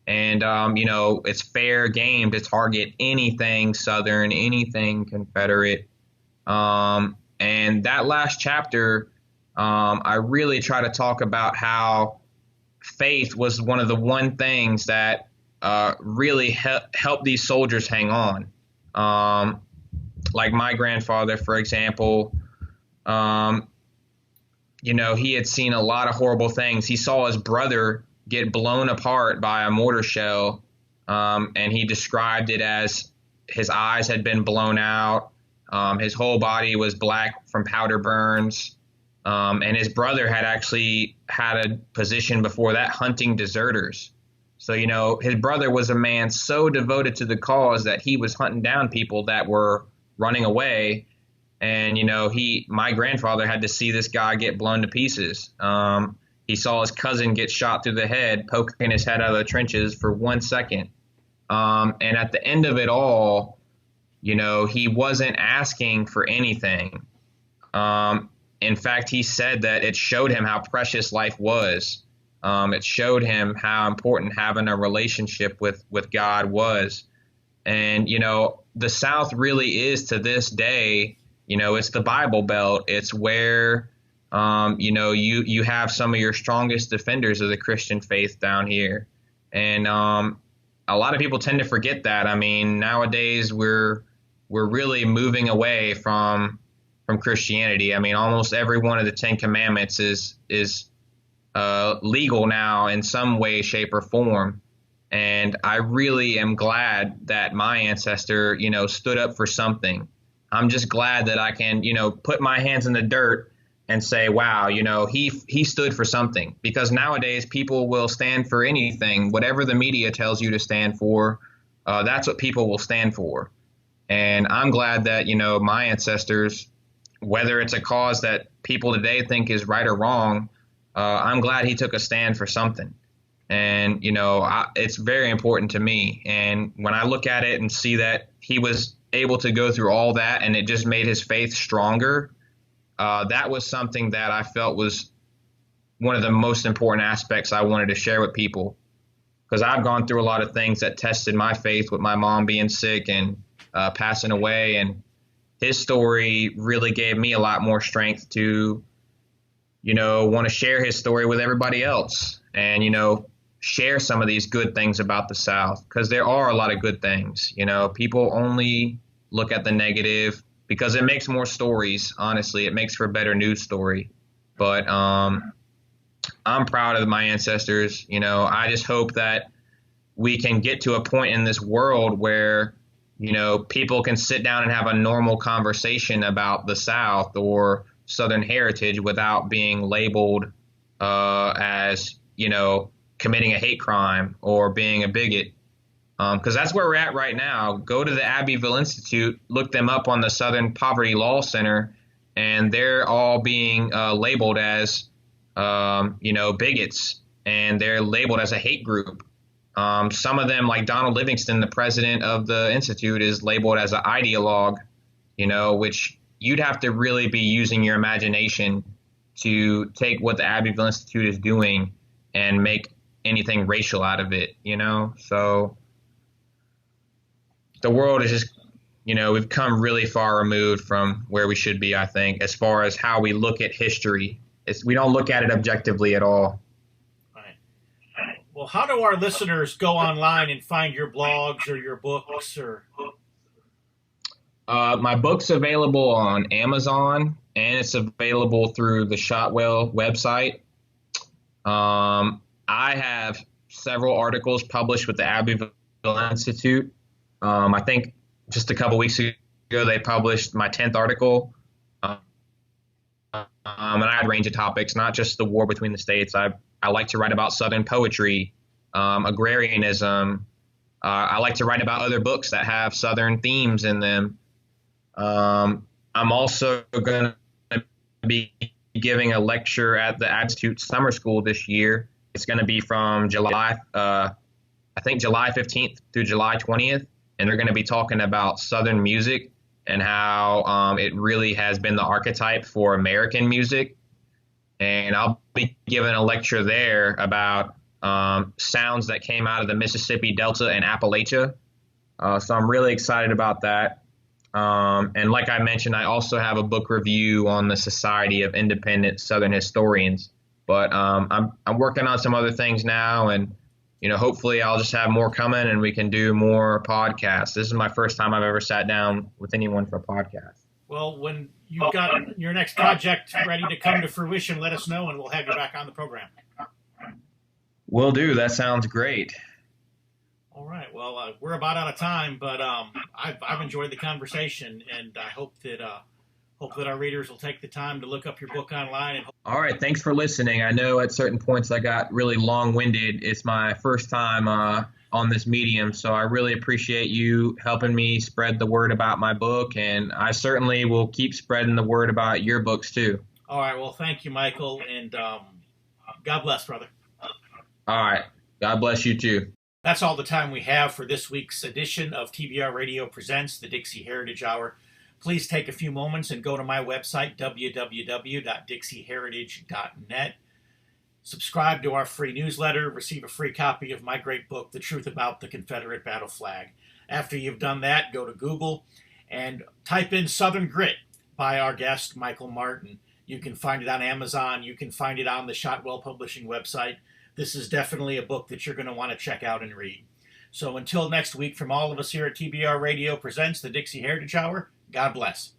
And, it's fair game to target anything Southern, anything Confederate. And that last chapter, I really try to talk about how faith was one of the one things that really helped these soldiers hang on. Like my grandfather, for example, he had seen a lot of horrible things. He saw his brother get blown apart by a mortar shell, and he described it as his eyes had been blown out. His whole body was black from powder burns. And his brother had actually had a position before that hunting deserters. So, his brother was a man so devoted to the cause that he was hunting down people that were running away. And, my grandfather had to see this guy get blown to pieces. He saw his cousin get shot through the head, poking his head out of the trenches for 1 second. And at the end of it all, he wasn't asking for anything. In fact, he said that it showed him how precious life was. It showed him how important having a relationship with God was. And, the South really is, to this day, it's the Bible Belt. It's where, you have some of your strongest defenders of the Christian faith down here. And a lot of people tend to forget that. I mean, nowadays we're really moving away from Christianity. I mean, almost every one of the Ten Commandments is legal now in some way, shape, or form. And I really am glad that my ancestor, stood up for something. I'm just glad that I can, put my hands in the dirt and say, wow, he stood for something. Because nowadays people will stand for anything, whatever the media tells you to stand for. That's what people will stand for. And I'm glad that, my ancestors, whether it's a cause that people today think is right or wrong, I'm glad he took a stand for something. And, it's very important to me. And when I look at it and see that he was able to go through all that and it just made his faith stronger, that was something that I felt was one of the most important aspects I wanted to share with people. Because I've gone through a lot of things that tested my faith, with my mom being sick and passing away. And his story really gave me a lot more strength to, want to share his story with everybody else and, share some of these good things about the South, because there are a lot of good things. People only look at the negative because it makes more stories. Honestly, it makes for a better news story. But I'm proud of my ancestors. I just hope that we can get to a point in this world where, people can sit down and have a normal conversation about the South or Southern heritage without being labeled as, committing a hate crime or being a bigot. Because that's where we're at right now. Go to the Abbeville Institute, look them up on the Southern Poverty Law Center, and they're all being labeled as, bigots, and they're labeled as a hate group. Some of them, like Donald Livingston, the president of the Institute, is labeled as an ideologue, which you'd have to really be using your imagination to take what the Abbeville Institute is doing and make anything racial out of it, So the world is just, we've come really far removed from where we should be, I think, as far as how we look at history. We don't look at it objectively at all. Right. Well, how do our listeners go online and find your blogs or your books? My book's available on Amazon, and it's available through the Shotwell website. I have several articles published with the Abbeville Institute. I think just a couple weeks ago they published my 10th article. And I had a range of topics, not just the war between the states. I like to write about Southern poetry, agrarianism. I like to write about other books that have Southern themes in them. I'm also going to be giving a lecture at the Institute Summer School this year. It's going to be from July 15th through July 20th. And they're going to be talking about Southern music and how it really has been the archetype for American music. And I'll be giving a lecture there about sounds that came out of the Mississippi Delta and Appalachia. So I'm really excited about that. And like I mentioned, I also have a book review on the Society of Independent Southern Historians. But I'm working on some other things now, and hopefully I'll just have more coming and we can do more podcasts. This is my first time I've ever sat down with anyone for a podcast. Well, when you've got your next project ready to come to fruition, let us know and we'll have you back on the program. Will do. That sounds great. All right. Well, we're about out of time, but I've enjoyed the conversation, and I hope that our readers will take the time to look up your book online. All right. Thanks for listening. I know at certain points I got really long-winded. It's my first time on this medium, so I really appreciate you helping me spread the word about my book, and I certainly will keep spreading the word about your books too. All right. Well, thank you, Michael, and God bless, brother. All right. God bless you too. That's all the time we have for this week's edition of TBR Radio Presents the Dixie Heritage Hour. Please take a few moments and go to my website, www.dixieheritage.net. Subscribe to our free newsletter, receive a free copy of my great book, The Truth About the Confederate Battle Flag. After you've done that, go to Google and type in Southern Grit by our guest, Micheal Martin. You can find it on Amazon. You can find it on the Shotwell Publishing website. This is definitely a book that you're going to want to check out and read. So until next week, from all of us here at TBR Radio Presents the Dixie Heritage Hour, God bless.